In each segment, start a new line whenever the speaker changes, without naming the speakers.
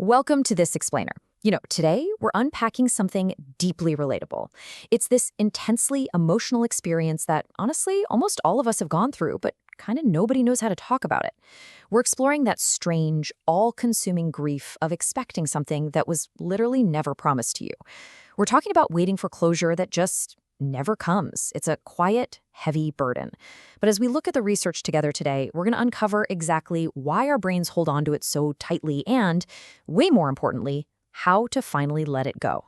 Welcome to This Explainer. Today we're unpacking something deeply relatable. It's this intensely emotional experience that, honestly, almost all of us have gone through, but kind of nobody knows how to talk about it. We're exploring that strange, all-consuming grief of expecting something that was literally never promised to you. We're talking about waiting for closure that just never comes. It's a quiet, heavy burden. But as we look at the research together today, we're going to uncover exactly why our brains hold on to it so tightly and, way more importantly, how to finally let it go.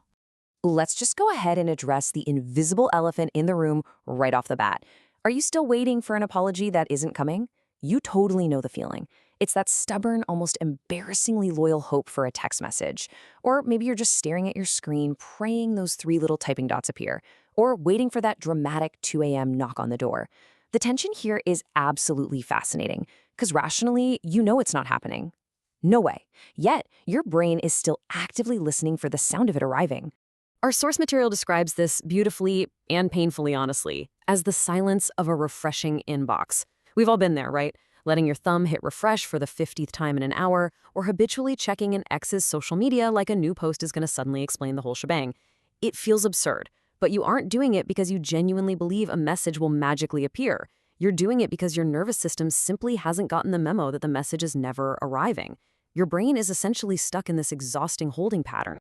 Let's just go ahead and address the invisible elephant in the room right off the bat. Are you still waiting for an apology that isn't coming? You totally know the feeling. It's that stubborn, almost embarrassingly loyal hope for a text message. Or maybe you're just staring at your screen, praying those three little typing dots appear, or waiting for that dramatic 2 a.m. knock on the door. The tension here is absolutely fascinating, because rationally, you know it's not happening. No way. Yet, your brain is still actively listening for the sound of it arriving. Our source material describes this beautifully and painfully honestly as the silence of a refreshing inbox. We've all been there, right? Letting your thumb hit refresh for the 50th time in an hour, or habitually checking an ex's social media like a new post is going to suddenly explain the whole shebang. It feels absurd, but you aren't doing it because you genuinely believe a message will magically appear. You're doing it because your nervous system simply hasn't gotten the memo that the message is never arriving. Your brain is essentially stuck in this exhausting holding pattern.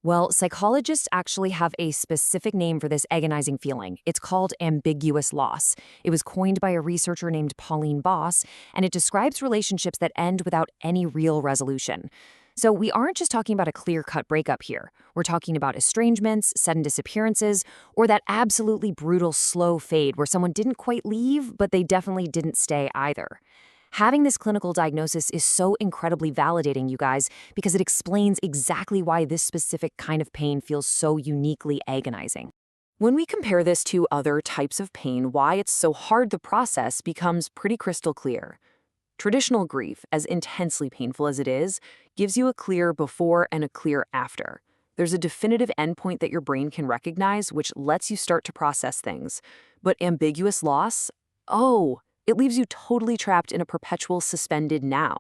Well, psychologists actually have a specific name for this agonizing feeling. It's called ambiguous loss. It was coined by a researcher named Pauline Boss, and it describes relationships that end without any real resolution. So we aren't just talking about a clear-cut breakup here. We're talking about estrangements, sudden disappearances, or that absolutely brutal slow fade where someone didn't quite leave, but they definitely didn't stay either. Having this clinical diagnosis is so incredibly validating, you guys, because it explains exactly why this specific kind of pain feels so uniquely agonizing. When we compare this to other types of pain, why it's so hard to process becomes pretty crystal clear. Traditional grief, as intensely painful as it is, gives you a clear before and a clear after. There's a definitive endpoint that your brain can recognize, which lets you start to process things. But ambiguous loss? It leaves you totally trapped in a perpetual suspended now.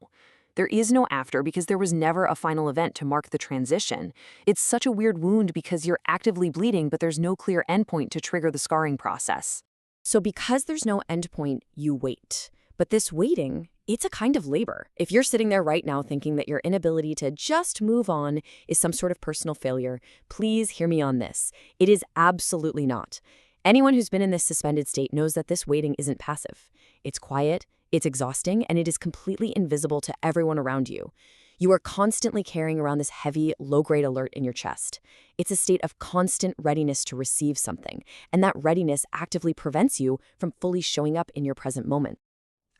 There is no after because there was never a final event to mark the transition. It's such a weird wound because you're actively bleeding, but there's no clear endpoint to trigger the scarring process. So because there's no endpoint, you wait. But this waiting, it's a kind of labor. If you're sitting there right now thinking that your inability to just move on is some sort of personal failure, please hear me on this. It is absolutely not. Anyone who's been in this suspended state knows that this waiting isn't passive. It's quiet, it's exhausting, and it is completely invisible to everyone around you. You are constantly carrying around this heavy, low-grade alert in your chest. It's a state of constant readiness to receive something, and that readiness actively prevents you from fully showing up in your present moment.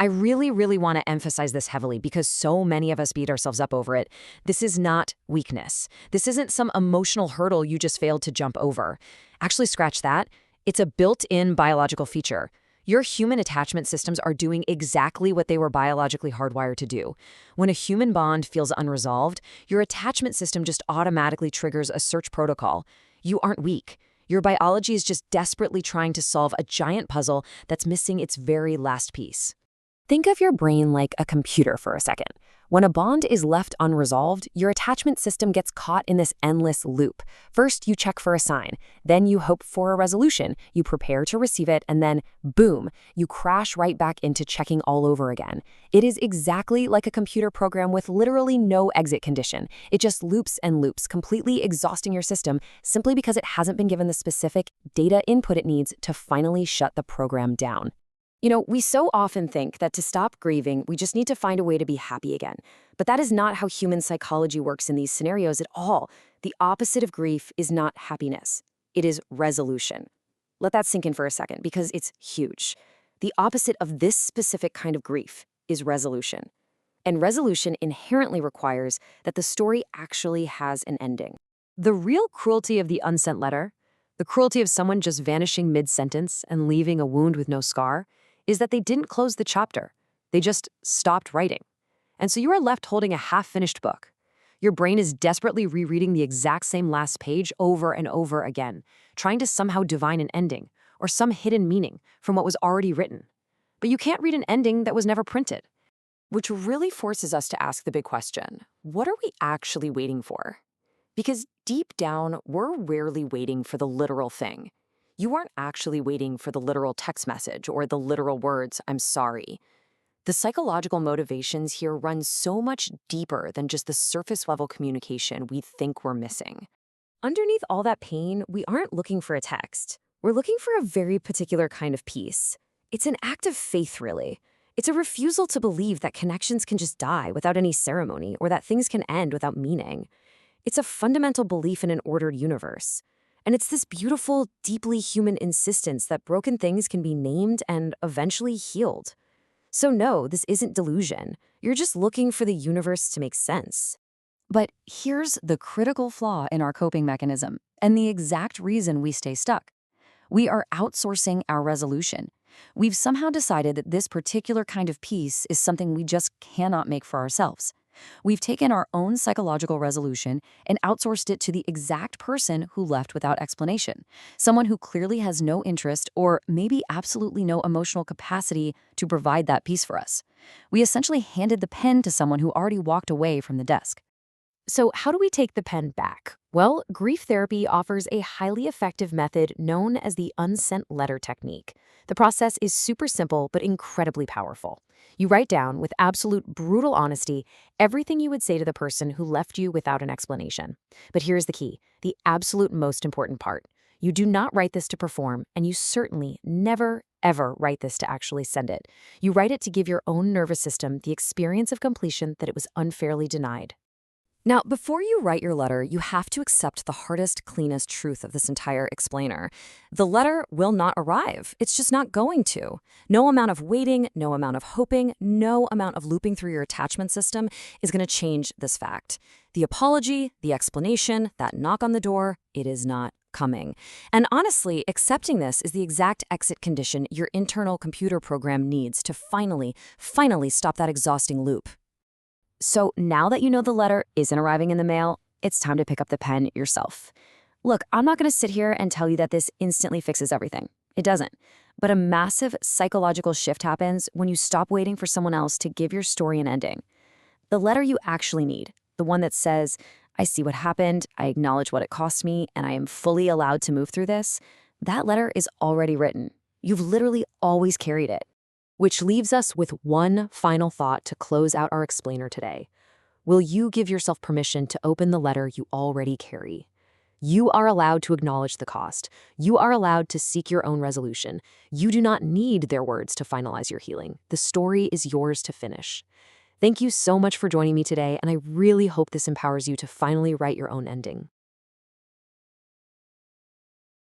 I really, really want to emphasize this heavily because so many of us beat ourselves up over it. This is not weakness. This isn't some emotional hurdle you just failed to jump over. Actually, scratch that. It's a built-in biological feature. Your human attachment systems are doing exactly what they were biologically hardwired to do. When a human bond feels unresolved, your attachment system just automatically triggers a search protocol. You aren't weak. Your biology is just desperately trying to solve a giant puzzle that's missing its very last piece. Think of your brain like a computer for a second. When a bond is left unresolved, your attachment system gets caught in this endless loop. First, you check for a sign. Then you hope for a resolution. You prepare to receive it, and then, boom, you crash right back into checking all over again. It is exactly like a computer program with literally no exit condition. It just loops and loops, completely exhausting your system simply because it hasn't been given the specific data input it needs to finally shut the program down. We so often think that to stop grieving, we just need to find a way to be happy again. But that is not how human psychology works in these scenarios at all. The opposite of grief is not happiness. It is resolution. Let that sink in for a second because it's huge. The opposite of this specific kind of grief is resolution. And resolution inherently requires that the story actually has an ending. The real cruelty of the unsent letter, the cruelty of someone just vanishing mid-sentence and leaving a wound with no scar, is that they didn't close the chapter. They just stopped writing. And so you are left holding a half-finished book. Your brain is desperately rereading the exact same last page over and over again, trying to somehow divine an ending or some hidden meaning from what was already written. But you can't read an ending that was never printed. Which really forces us to ask the big question, what are we actually waiting for? Because deep down, we're rarely waiting for the literal thing. You aren't actually waiting for the literal text message or the literal words, I'm sorry. The psychological motivations here run so much deeper than just the surface level communication we think we're missing.
Underneath all that pain, we aren't looking for a text. We're looking for a very particular kind of peace. It's an act of faith, really. It's a refusal to believe that connections can just die without any ceremony or that things can end without meaning. It's a fundamental belief in an ordered universe. And it's this beautiful, deeply human insistence that broken things can be named and eventually healed. So no, this isn't delusion. You're just looking for the universe to make sense.
But here's the critical flaw in our coping mechanism, and the exact reason we stay stuck. We are outsourcing our resolution. We've somehow decided that this particular kind of peace is something we just cannot make for ourselves. We've taken our own psychological resolution and outsourced it to the exact person who left without explanation, someone who clearly has no interest or maybe absolutely no emotional capacity to provide that peace for us. We essentially handed the pen to someone who already walked away from the desk.
So, how do we take the pen back? Well, grief therapy offers a highly effective method known as the Unsent Letter technique. The process is super simple but incredibly powerful. You write down, with absolute brutal honesty, everything you would say to the person who left you without an explanation. But here's the key, the absolute most important part. You do not write this to perform, and you certainly never, ever write this to actually send it. You write it to give your own nervous system the experience of completion that it was unfairly denied.
Now, before you write your letter, you have to accept the hardest, cleanest truth of this entire explainer. The letter will not arrive. It's just not going to. No amount of waiting, no amount of hoping, no amount of looping through your attachment system is going to change this fact. The apology, the explanation, that knock on the door, it is not coming. And honestly, accepting this is the exact exit condition your internal computer program needs to finally stop that exhausting loop. So now that you know the letter isn't arriving in the mail, it's time to pick up the pen yourself. Look, I'm not going to sit here and tell you that this instantly fixes everything. It doesn't. But a massive psychological shift happens when you stop waiting for someone else to give your story an ending. The letter you actually need, the one that says, I see what happened, I acknowledge what it cost me, and I am fully allowed to move through this, that letter is already written. You've literally always carried it.
Which leaves us with one final thought to close out our explainer today. Will you give yourself permission to open the letter you already carry? You are allowed to acknowledge the cost. You are allowed to seek your own resolution. You do not need their words to finalize your healing. The story is yours to finish. Thank you so much for joining me today, and I really hope this empowers you to finally write your own ending.